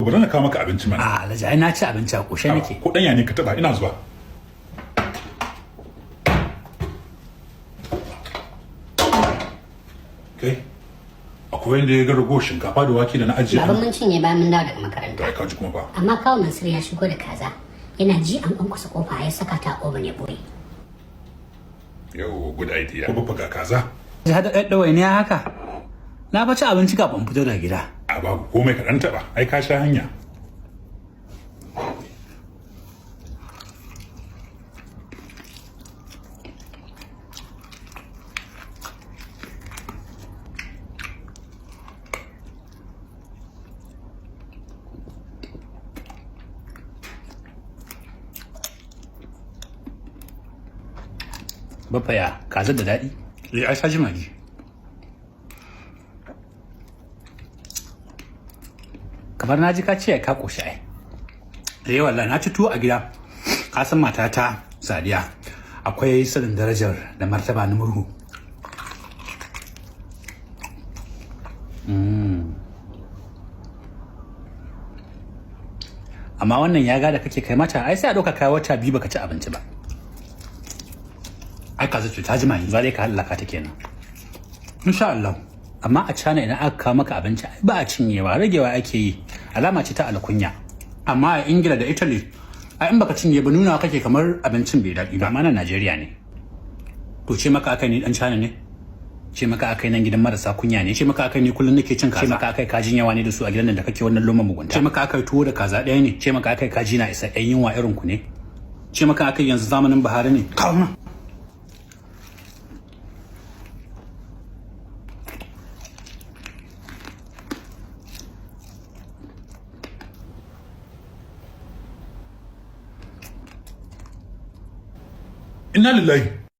Bari na kawo maka abinci mana. A Alhaji ai na ci abinci a koshe nake. Ko danya ne ka taba ina zuwa. Kai. Akwai wanda ya ga rago shinkafa da wake da na ajiye. Baban mun cinye bayan mun dawo daga makaranta. Kai ka ji kuma fa. Amma kawo Mansur ya shigo da kaza. Yana ji an kwankwasa kofa ya saka ta a oven ya boye. Yo, good idea. Ko ba ga kaza? Ji hada daddawai ne haka. Na fa ci abinci kafin fito daga gida. A babu komai ka dan taba. Ai ka sha hanya. Bafaya, kazar da daɗi? Ai sa jimagi. Kamar na ji ka ce ka koshi ai. Wallahi na ci tuwo a gida. Ka san matata Sadiya akwai sanin darajar da martaba na murhu. Amma wannan yaga da kake kai mata ai sai a ɗauka kai wata biyu baka ci abinci ba. Ai kaza ce ta jima yanzu dai ka halaka ta kenan. Insha Allah. Amma a China idan aka kawo maka abinci ba a cinyewa ragewa ake yi. Alama ce ta alkunya. Amma a Ingila da Italy ai in baka cinye ba nuna kake kamar abincin bai daɗi ba. Amma nan Najeriya ne. To ce maka akai ni dan China ne? Ce maka akai nan gidan marasa kunya ne? Ce maka akai ni kullun nake cin kaza? Ce maka akai kajin yawa ne da su a gidan nan da kake wannan loma mugunta? Ce maka akai tuwo da kaza ɗaya ne? Ce maka akai kaji na isa ɗan yunwa irin ku ne? Ce maka akai yanzu zamanin Buhari ne? Kawo Inna lillahi.